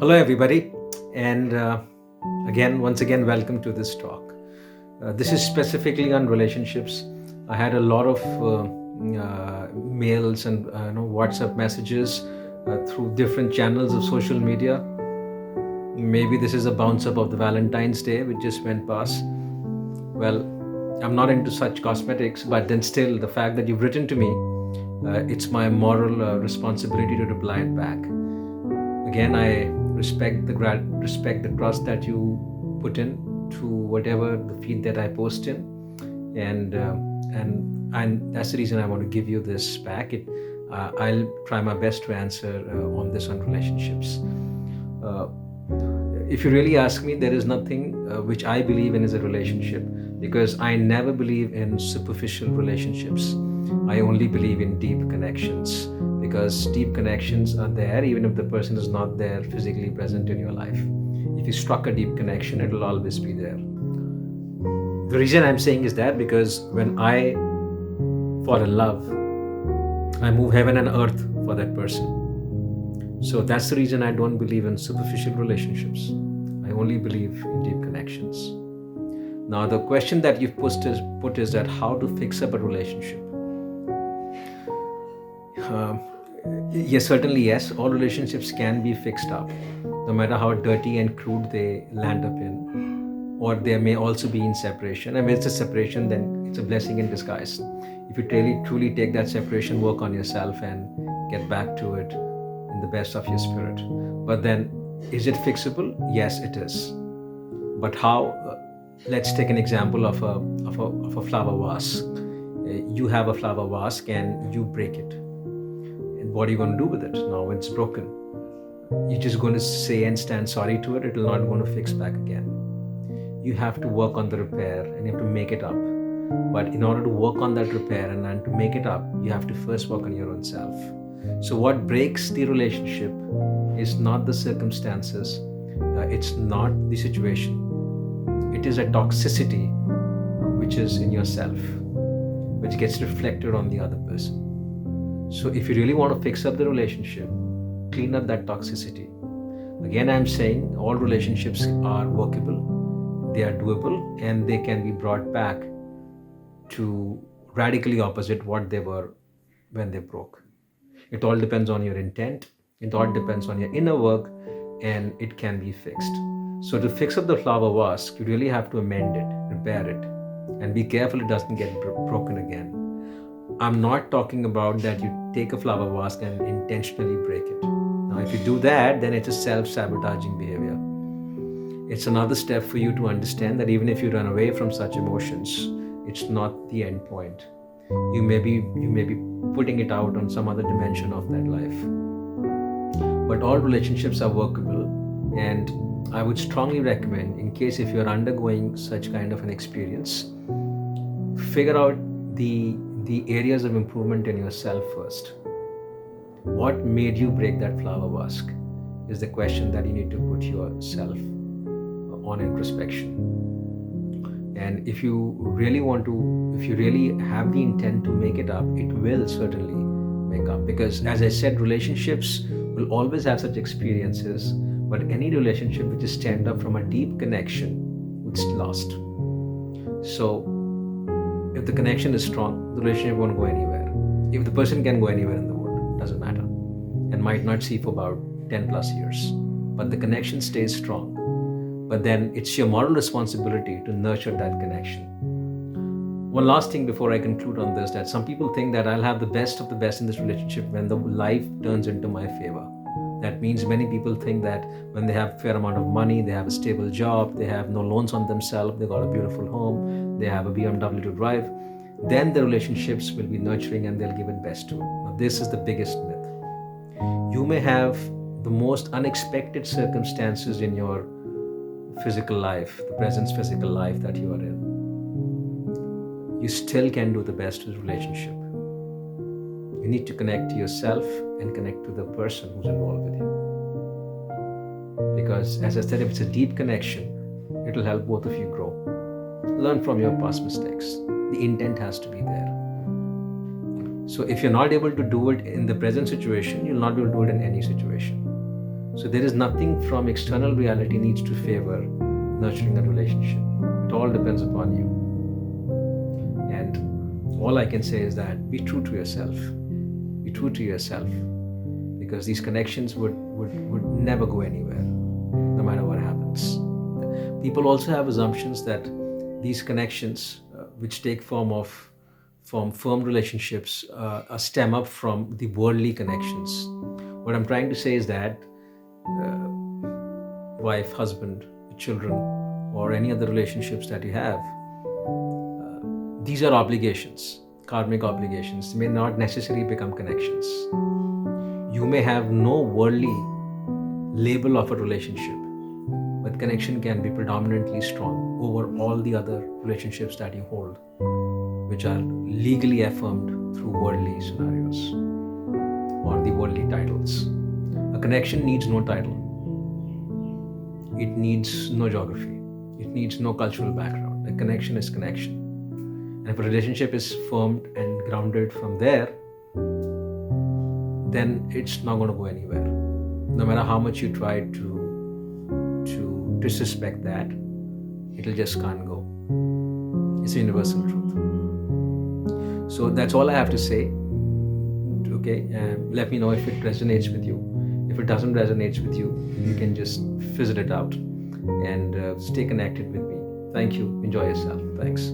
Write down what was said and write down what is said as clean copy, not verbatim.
Hello, everybody, and once again, welcome to this talk. This is specifically on relationships. I had a lot of mails and WhatsApp messages through different channels of social media. Maybe this is a bounce up of the Valentine's Day, which just went past. Well, I'm not into such cosmetics, but then still, the fact that you've written to me, it's my moral responsibility to reply it back. Again, I respect the trust that you put in to whatever the feed that I post in, and that's the reason I want to give you this back. I'll try my best to answer on this on relationships. Uh, if you really ask me, there is nothing which I believe in as a relationship, because I never believe in superficial relationships. I only believe in deep connections, because deep connections are there even if the person is not there physically present in your life. If you struck a deep connection, it will always be there. The reason I'm saying is that because when I fall in love, I move heaven and earth for that person. So that's the reason I don't believe in superficial relationships. I only believe in deep connections. Now, the question that you've put is that how to fix up a relationship. Yes, certainly yes. All relationships can be fixed up, no matter how dirty and crude they land up in. Or there may also be in separation. And when it's a separation, then it's a blessing in disguise. If you truly take that separation, work on yourself and get back to it in the best of your spirit. But then, is it fixable? Yes, it is. But how? Let's take an example of a flower vase. You have a flower vase and you break it. And what are you going to do with it now when it's broken? You're just going to say and stand sorry to it. It will not going to fix back again. You have to work on the repair and you have to make it up. But in order to work on that repair and to make it up, you have to first work on your own self. So what breaks the relationship is not the circumstances, it's not the situation. It is a toxicity which is in yourself, which gets reflected on the other person. So if you really want to fix up the relationship, clean up that toxicity. Again, I'm saying all relationships are workable, they are doable, and they can be brought back to radically opposite what they were when they broke. It all depends on your intent, it all depends on your inner work, and it can be fixed. So to fix up the flower vase, you really have to amend it, repair it, and be careful it doesn't get broken again. I'm not talking about that you take a flower vase and intentionally break it. Now, if you do that, then it's a self-sabotaging behavior. It's another step for you to understand that even if you run away from such emotions, it's not the end point. You may be putting it out on some other dimension of that life. But all relationships are workable, and I would strongly recommend, in case if you're undergoing such kind of an experience, figure out the areas of improvement in yourself first. What made you break that flower vase is the question that you need to put yourself on introspection. And if you really have the intent to make it up, it will certainly make up. Because as I said, relationships will always have such experiences, but any relationship which is stemmed up from a deep connection it's lost. So if the connection is strong, the relationship won't go anywhere. If the person can go anywhere in the world, doesn't matter, and might not see for about 10 plus years, but the connection stays strong. But then it's your moral responsibility to nurture that connection. One last thing before I conclude on this, that some people think that I'll have the best of the best in this relationship when the life turns into my favor. That means many people think that when they have a fair amount of money, they have a stable job, they have no loans on themselves, they got a beautiful home, they have a BMW to drive, then the relationships will be nurturing and they'll give it best to it. Now, this is the biggest myth. You may have the most unexpected circumstances in your physical life, the present physical life that you are in. You still can do the best with relationship. You need to connect to yourself and connect to the person who's involved with you. Because as I said, if it's a deep connection, it will help both of you grow. Learn from your past mistakes. The intent has to be there. So if you're not able to do it in the present situation, you'll not be able to do it in any situation. So there is nothing from external reality needs to favor nurturing a relationship. It all depends upon you. And all I can say is that be true to yourself. Be true to yourself, because these connections would never go anywhere, no matter what happens. People also have assumptions that these connections, which take from firm relationships, stem up from the worldly connections. What I'm trying to say is that wife, husband, children, or any other relationships that you have, these are obligations, karmic obligations. They may not necessarily become connections. You may have no worldly label of a relationship, but connection can be predominantly strong over all the other relationships that you hold, which are legally affirmed through worldly scenarios or the worldly titles. A connection needs no title. It needs no geography. It needs no cultural background. A connection is connection. And if a relationship is formed and grounded from there, then it's not going to go anywhere. No matter how much you try to disrespect that, it'll just can't go. It's a universal truth. So that's all I have to say. Okay, let me know if it resonates with you. If it doesn't resonate with you, you can just fizzle it out and stay connected with me. Thank you. Enjoy yourself. Thanks.